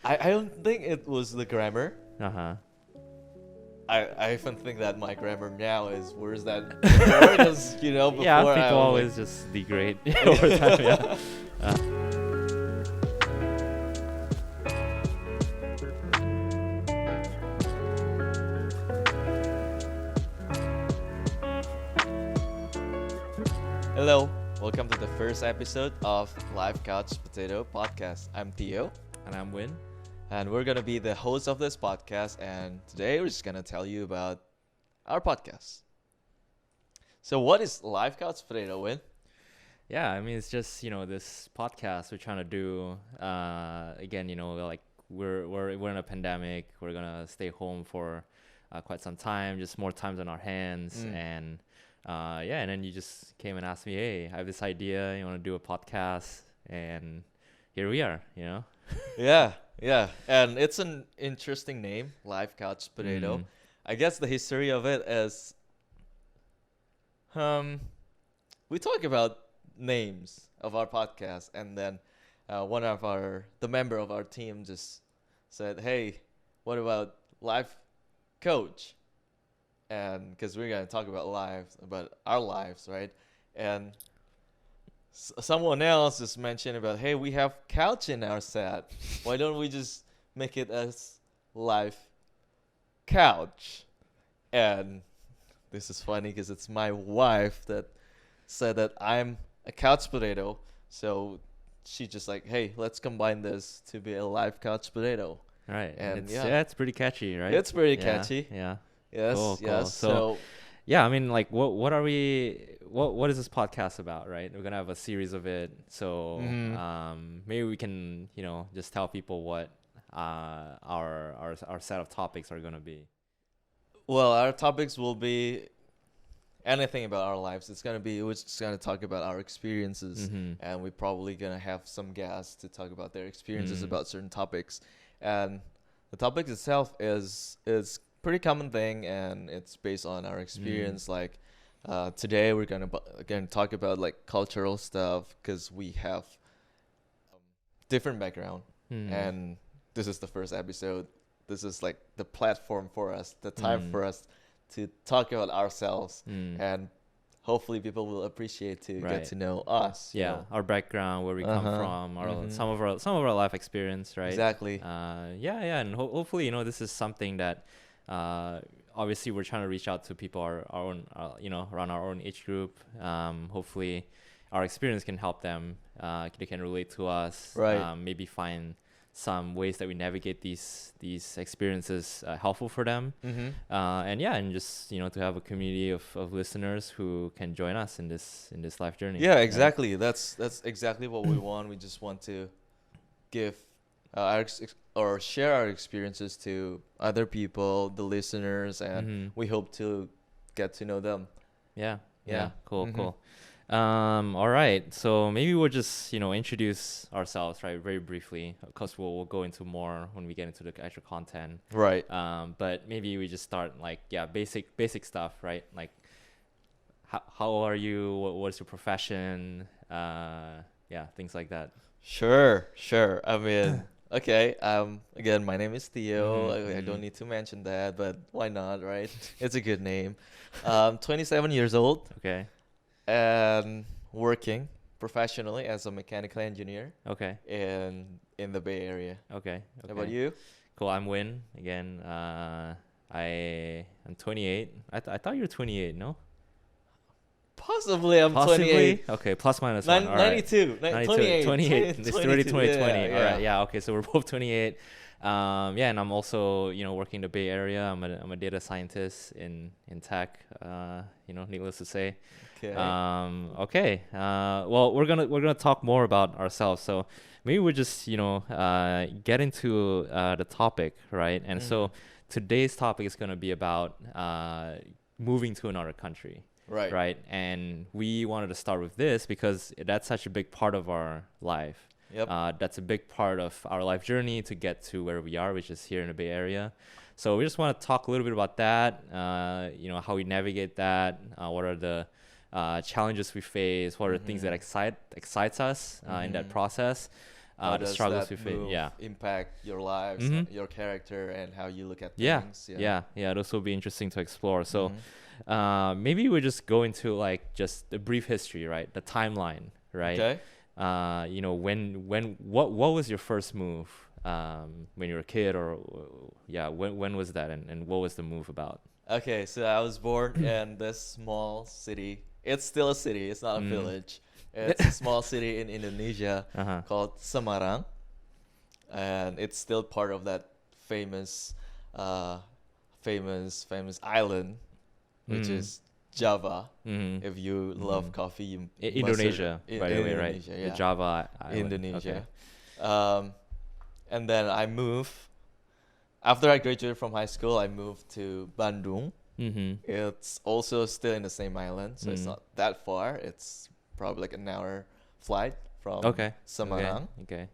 I don't think it was the grammar. Uh-huh. I even think that my grammar now is worse than before. Because, before Yeah, I people was always just degrade over time, yeah. Hello, welcome to the first episode of Live Couch Potato Podcast. I'm Theo, And I'm Win. and we're gonna be the host of this podcast. And today we're just gonna tell you about our podcast. So, what is Live Couch Potato, Win? Yeah, I mean, it's just, this podcast we're trying to do, again, like we're in a pandemic. We're gonna stay home for quite some time, just more times on our hands. And and then you just came and asked me, hey, I have this idea, you want to do a podcast? And here we are, Yeah, and it's an interesting name, Live Couch Potato. I guess the history of it is, we talk about names of our podcast, and then the member of our team just said, "Hey, what about life coach?" And because we're gonna talk about our lives, right? And someone else just mentioned about, "Hey, we have couch in our set. Why don't we just make it as life couch?" And this is funny because it's my wife that said that I'm a couch potato. So she just like, hey, let's combine this to be a live couch potato. Right. And it's pretty catchy, right? It's pretty catchy. Yeah. Yes, Cool. yes. So yeah, I mean, like, what are we? What is this podcast about, right? We're gonna have a series of it. So maybe we can, just tell people what our set of topics are gonna be. Well, our topics will be anything about our lives. We're just gonna talk about our experiences, and we're probably gonna have some guests to talk about their experiences about certain topics. And the topic itself is pretty common thing, and it's based on our experience. Like today, we're gonna talk about like cultural stuff because we have different background, and this is the first episode. This is like the platform for us, the time for us to talk about ourselves, and hopefully people will appreciate to get to know us. Yeah, our background, where we come from, some of our life experience, right? Exactly. And hopefully, this is something that obviously we're trying to reach out to people our own, around our own age group. Hopefully, our experience can help them. They can relate to us. Right. Maybe find some ways that we navigate these experiences helpful for them, and just to have a community of listeners who can join us in this life journey. Yeah, exactly. That's exactly what we want. We just want to give or share our experiences to other people, the listeners, and we hope to get to know them. Yeah. Cool. All right, so maybe we'll just introduce ourselves, right, very briefly, because we'll go into more when we get into the actual content, right? But maybe we just start like basic stuff, right? Like how are you, what's your profession, things like that. Sure. I mean, okay, again, my name is Theo. I don't need to mention that, but why not, right? It's a good name. 27 years old. Okay. And working professionally as a mechanical engineer. Okay. In the Bay Area. Okay. How about you? Cool. I'm Win again. I'm 28. I thought you were 28. No. Possibly I'm Possibly? 28. Okay. Plus minus one. 92. 28. 28. It's already 2020. Yeah. All right. Yeah. Okay. So we're both 28. And I'm also, working in the Bay Area. I'm a data scientist in tech. Needless to say. Okay. Well, we're gonna talk more about ourselves. So maybe we just get into the topic, right? And so today's topic is gonna be about moving to another country. Right. And we wanted to start with this because that's such a big part of our life. Yep. That's a big part of our life journey to get to where we are, which is here in the Bay Area. So we just want to talk a little bit about that, how we navigate that, what are the challenges we face, what are the things that excites us in that process. How the does struggles that we face. move Yeah. impact your lives, Mm-hmm. your character, and how you look at Yeah. things? Yeah. Those will be interesting to explore. So, Mhm. maybe we just go into like just the brief history, right? The timeline, right? Okay. What was your first move, when you were a kid, or yeah, when was that, and what was the move about? Okay, so I was born in this small city. It's still a city. It's not a Mm. village. It's a small city in Indonesia Uh-huh. called Semarang, and it's still part of that famous, uh, famous island, which Mm. is Java. Mm. If you love coffee, you must Indonesia, by the way, right? Indonesia, The yeah, Java island. Okay. Indonesia. Um, and then I moved. After I graduated from high school, I moved to Bandung. Mm-hmm. It's also still in the same island, so it's Mm. not that far. It's probably like an hour flight from Okay. Semarang. Okay.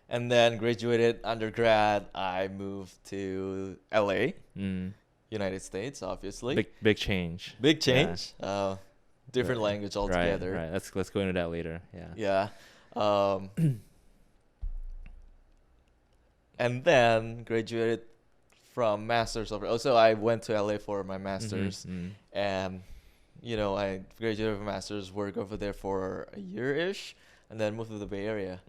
And then graduated undergrad, I moved to LA, Mm. United States, obviously. Big change. Big Yeah. change. Different Right. language altogether. Right. Let's go into that later. Yeah. Yeah. Um, and then graduated from master's over. Also, I went to LA for my master's, Mm-hmm. and I graduated from master's, work over there for a year-ish, and then moved to the Bay Area,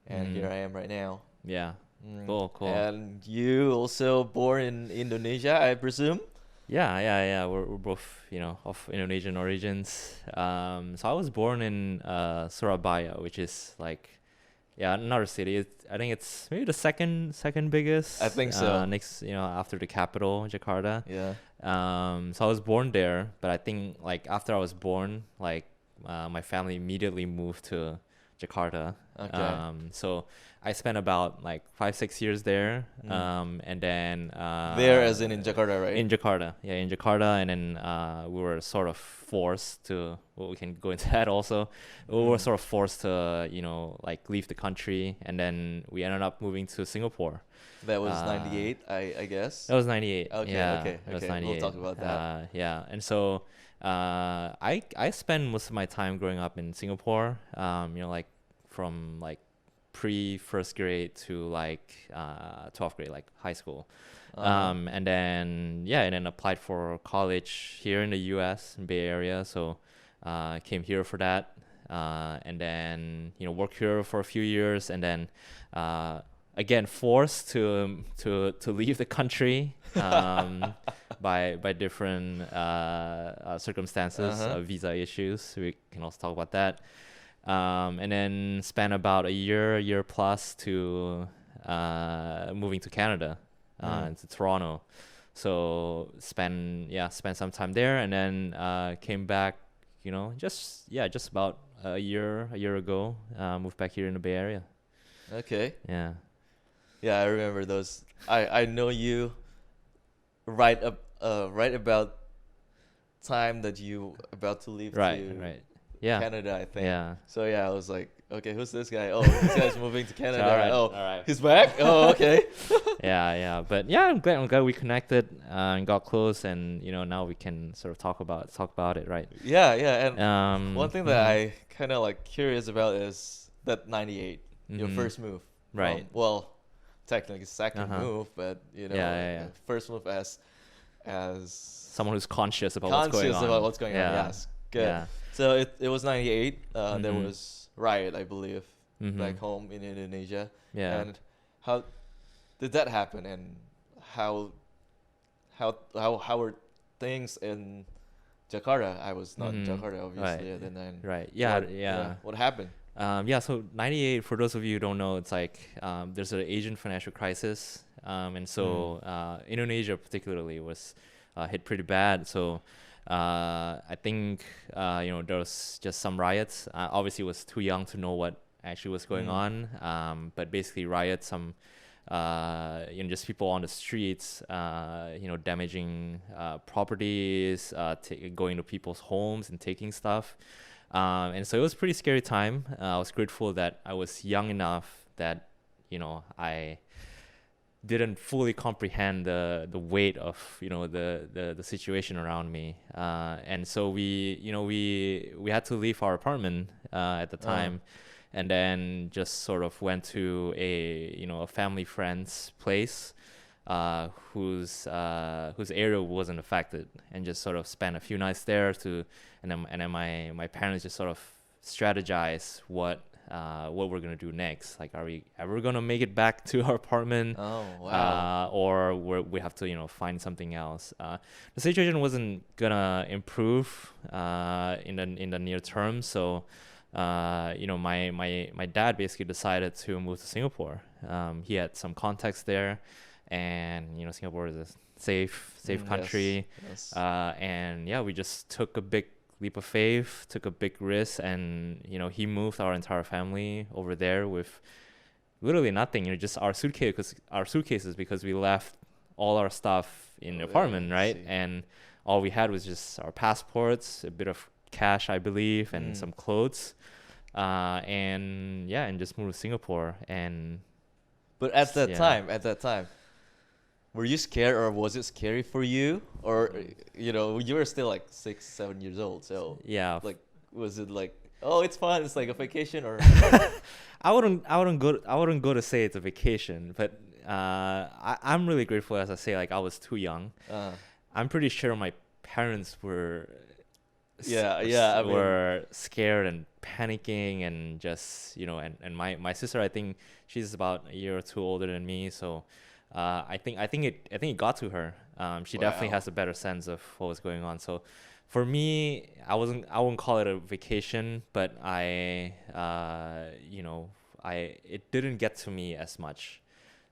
and Mm. here I am right now. Yeah. Mm. Cool. And you also born in Indonesia, I presume? Yeah. We're both, of Indonesian origins. So I was born in Surabaya, which is like, yeah, another city. I think it's maybe the second biggest. I think so. Next, after the capital, Jakarta. Yeah. So I was born there, but I think like after I was born, like my family immediately moved to Jakarta. Okay. So I spent about like 5-6 years there. Mm. And then There as in Jakarta, right? in Jakarta, yeah, in Jakarta, and then we were sort of forced to. Well, we can go into that also. We were Mm. sort of forced to, like leave the country, and then we ended up moving to Singapore. That was 98, I guess. That was 98. Okay, Yeah, okay, that was okay. 98. We'll talk about that. Yeah, and so I spent most of my time growing up in Singapore. Like from like pre first grade to like 12th grade, like high school. And then applied for college here in the U.S. in Bay Area. So came here for that, and then worked here for a few years, and then again forced to leave the country by different circumstances, Uh-huh. visa issues. We can also talk about that. And then spent about a year plus to moving to Canada, to Toronto. So spent some time there, and then came back. Just about a year ago. Moved back here in the Bay Area. Okay. Yeah. Yeah, I remember those. I know you right about time that you about to leave Right. to Yeah. Canada, I think. Yeah. So yeah, I was like, okay, who's this guy? Oh, this guy's moving to Canada. all Oh, right. he's back? Oh, okay. Yeah. But yeah, I'm glad we connected and got close, and now we can sort of talk about it, right? Yeah, and one thing that mhm. I kind of like curious about is that 98, your Mhm. first move. Right. Well, technically second Uh-huh. move, but Yeah. first move as Someone who's conscious about what's going on. conscious about what's going on. Yeah. Yes, good. Yeah. So it was 98. There Mhm. was riot, I believe, Mhm. back home in Indonesia. Yeah. And how did that happen? And how were things in Jakarta? I was not in Mhm. Jakarta, obviously. Right. And then Right. Yeah. what happened? So 98, for those of you who don't know, it's like there's an Asian financial crisis. And so Indonesia particularly was hit pretty bad. So I think, there was just some riots. Obviously, was too young to know what actually was going on. But basically riots, some, just people on the streets, damaging properties, going to people's homes and taking stuff. And so it was a pretty scary time. I was grateful that I was young enough that, I didn't fully comprehend the weight of, the situation around me. And so we had to leave our apartment at the time. and then just sort of went to a family friend's place, whose area wasn't affected, and just sort of spent a few nights there and then my parents just sort of strategize what we're gonna do next. Like, are we ever gonna make it back to our apartment? Oh, wow. Or we have to find something else. The situation wasn't gonna improve in the near term, so my dad basically decided to move to Singapore. He had some contacts there, and Singapore is a safe Yes. country. Yes. And yeah, we just took a big leap of faith, took a big risk, and he moved our entire family over there with literally nothing. Just our suitcases, because we left all our stuff in the Oh, yeah, apartment, I right? see. And all we had was just our passports, a bit of cash, I believe, and some clothes. And just moved to Singapore. And But at that yeah. time, were you scared, or was it scary for you? Or, you were still like 6, 7 years old. So, Yeah. like, was it like, oh, it's fun, it's like a vacation, or? I wouldn't go to say it's a vacation, but I'm really grateful, as I say, like, I was too young. Uh, I'm pretty sure my parents yeah, I mean, were scared and panicking, and just and my sister, I think she's about a year or two older than me, so I think it got to her. She definitely wow. has a better sense of what was going on. So for me, I wouldn't call it a vacation, but it didn't get to me as much.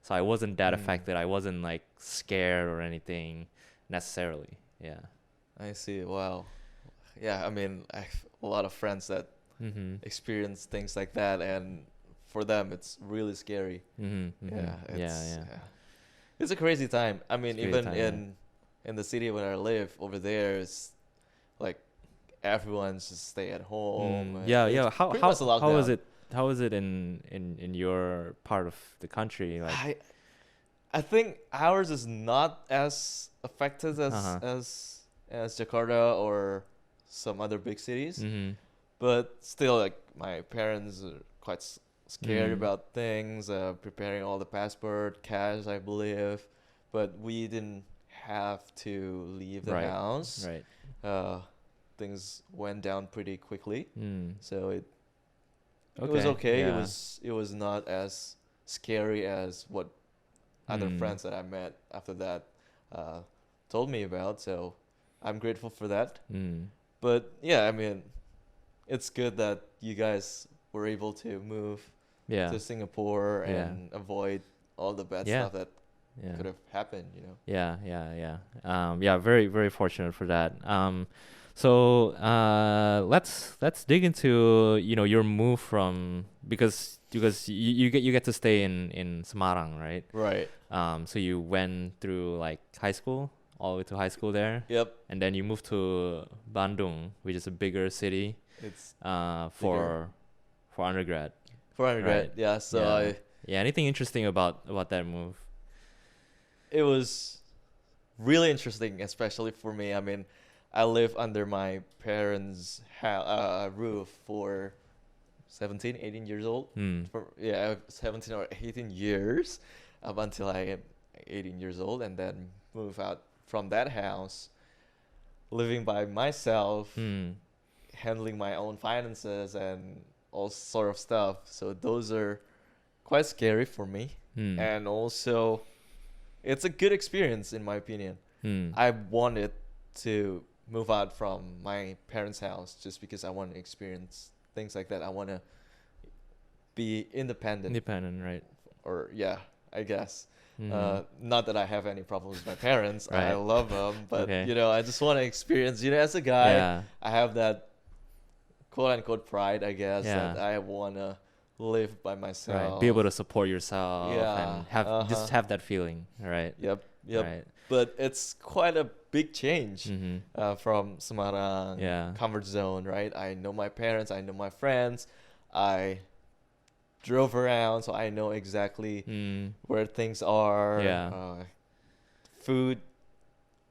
So I wasn't that affected. I wasn't like scared or anything necessarily. Yeah. I see. Wow. Yeah, I mean, I have a lot of friends that Mhm. experience things like that, and for them, it's really scary. Mhm. Yeah, Mhm. Yeah. Yeah. it's a crazy time. I mean, It's a crazy even time. Yeah. in the city where I live over there, it's like everyone's just stay at home. And Yeah. it's Yeah. How pretty how much a how is lockdown. it? How is it in your part of the country? Like. I think ours is not as affected Uh huh. as Jakarta or some other big cities, Mhm. but still, like, my parents are quite scared Mm. about things, preparing all the passport, cash, I believe, but we didn't have to leave the Right. house. Right. Uh, Things went down pretty quickly, Mm. so it was Okay. okay. Yeah. It was not as scary as what other Mm. friends that I met after that uh, told me about. So I'm grateful for that. Mm. But yeah, I mean, it's good that you guys were able to move Yeah. to Singapore Yeah. and avoid all the bad Yeah. stuff that Yeah. could have happened. Yeah. Yeah. Yeah. Very, very fortunate for that. So let's dig into your move from, because you get to stay in Semarang, right? Right. So you went through like high school, all the way to high school there, Yep. and then you moved to Bandung, which is a bigger city, It's for undergrad, for undergrad. right? Yeah. So Yeah. Yeah. Anything interesting about that move? it was really interesting, especially for me. I mean, I live under my parents' roof for 17, 18 years old. Hmm. 17 or 18 years up until I am 18 years old, and then move out from that house, living by myself, Hmm. handling my own finances and all sort of stuff. So those are quite scary for me. Hmm. And also, it's a good experience in my opinion. Hmm. I wanted to move out from my parents' house just because I want to experience things like that. I want to be independent, Independent, right? or yeah, I guess. Mhm. Not that I have any problems with my parents. I Right. love them, but Okay. I just want to experience. As a guy, Yeah. I have that quote unquote pride, I guess, Yeah. that I want to live by myself. Right. Be able to support yourself Yeah. and just have that feeling, right? Yep. Yep. Right. But it's quite a big change Mhm. from Semarang, Yeah. comfort zone, right? I know my parents, I know my friends. I drove around, so I know exactly Mm. where things are. Yeah. Food,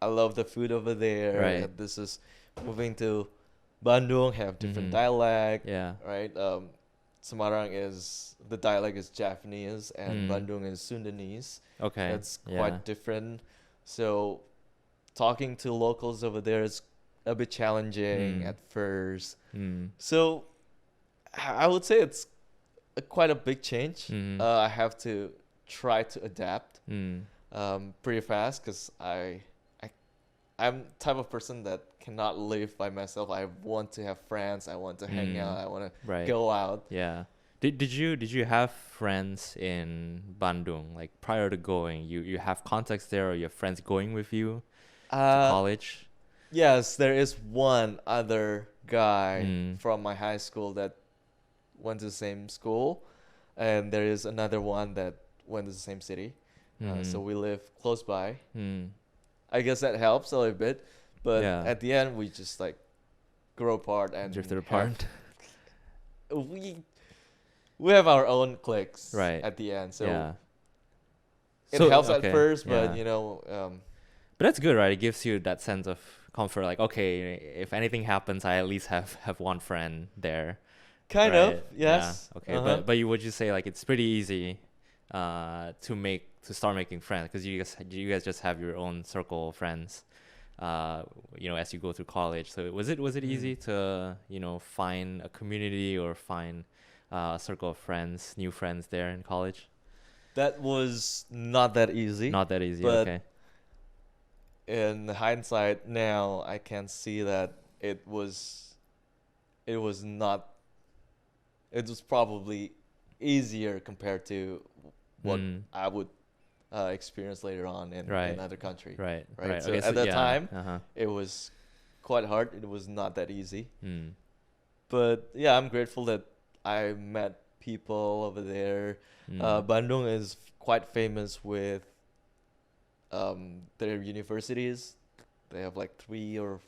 I love the food over there. Right. This is moving to Bandung, have different Mhm. dialect, Yeah. right? Semarang is the dialect is Japanese and Mm. Bandung is Sundanese. Okay. It's Yeah. quite different. So talking to locals over there is a bit challenging Mm. at first. Mm. So I would say it's quite a big change. Mm. I have to try to adapt Mm. pretty fast because I'm type of person that cannot live by myself. I want to have friends. I want to hang out. I want to Right. go out. Yeah. Did you have friends in Bandung like prior to going? You have contacts there, or you have friends going with you to college? Yes, there is one other guy Mm. from my high school that went to the same school, and there is another one that went to the same city. So we live close by. Mm. I guess that helps a little bit, but Yeah. at the end we just like grow apart and Drifted have- apart. we have our own cliques Right. at the end. So yeah. it So, helps okay, at first, yeah. but But that's good, right? It gives you that sense of comfort. Like, okay, if anything happens, I at least have one friend there. kind right? of, yes. Yeah. Okay, but you would you say like it's pretty easy to start making friends because you guys just have your own circle of friends. As you go through college. So was it easy to find a community or find a circle of friends, new friends there in college? That was not that easy. Not that easy. But Okay. in hindsight now, I can see that it was not. It was probably easier compared to what Mm. I would experience later on in Right. another country. Right. Right. So Okay, at that yeah. time, Uh-huh. it was quite hard. It was not that easy. Mm. But yeah, I'm grateful that I met people over there. Mm. Bandung is quite famous with their universities. They have like 3 or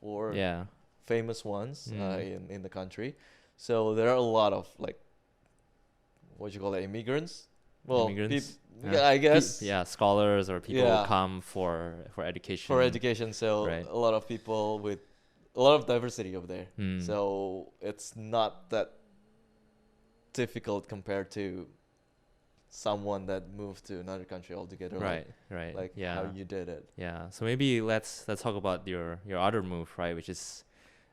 4 Yeah. famous ones Mm. in the country. So there are a lot of like what you call that, immigrants. Well, Immigrants? yeah, I guess Scholars or people Yeah. who come for education. for education. So Right. a lot of people with a lot of diversity over there. Mm. So it's not that difficult compared to someone that moved to another country altogether. Right. Right. Like yeah. how you did it. Yeah. So maybe let's talk about your other move, right? Which is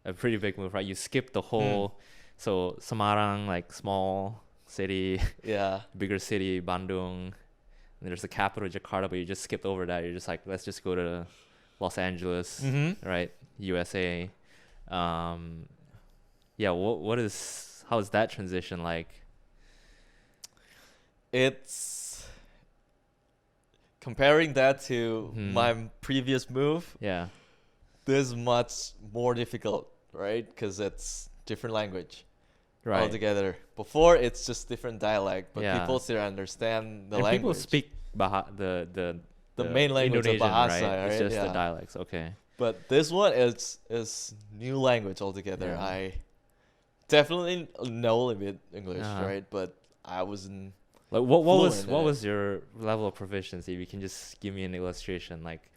a pretty big move, right? You skipped the whole so Semarang, like small city, Yeah. bigger city, Bandung. And there's the capital, Jakarta, but you just skipped over that. You're just like, let's just go to Los Angeles, Mm-hmm. right? USA. How is that transition like? It's comparing that to Mhm. my previous move. Yeah. This is much more difficult, right? Because it's different language Right. altogether. Before it's just different dialect, but Yeah. people still understand the And language. people speak the main language of Indonesian, Bahasa, right? It's right? just Yeah. the dialects. Okay. But this one is new language altogether. Yeah. I definitely know a little bit English, Uh-huh. right? But I wasn't. Like what Fluent in what it. was your level of proficiency? If you can just give me an illustration, like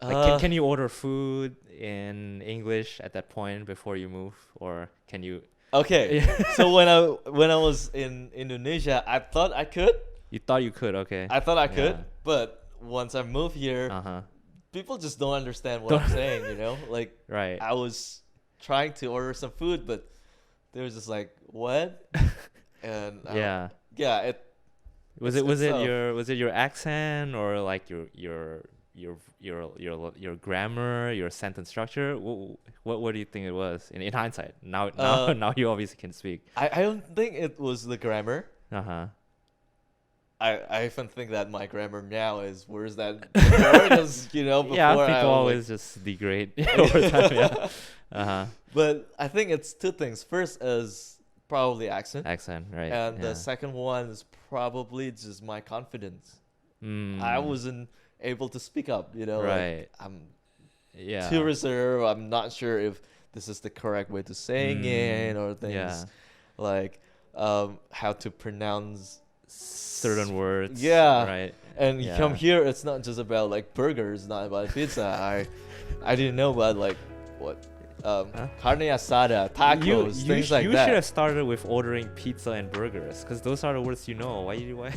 Uh, can you order food in English at that point before you move, or can you? Okay. So when I was in Indonesia, I thought I could. You thought you could, okay. I thought I could, Yeah. but once I moved here, Uh-huh. people just don't understand what I'm saying. Like Right. I was trying to order some food, but they were just like, "What?" And Yeah. yeah, it Was it's tough. was it your accent or like your grammar, your sentence structure? What do you think it was in hindsight? Now now you obviously can speak. I don't think it was the grammar. Uh-huh. I even think that my grammar now is worse than before because before Yeah, I people was always just degrade over time, yeah. Uh-huh. But I think it's 2 things. First is probably accent, Accent, right. and yeah. the second one is probably just my confidence. Mm. I wasn't able to speak up. Right. Like I'm Yeah. too reserved. I'm not sure if this is the correct way to saying it or things Yeah. like how to pronounce Certain words. Yeah. Right. And you Yeah. come here, it's not just about like burgers, not about pizza. I didn't know about like what carne asada, tacos, things like you that. should have started with ordering pizza and burgers, because those are the words you know. Why?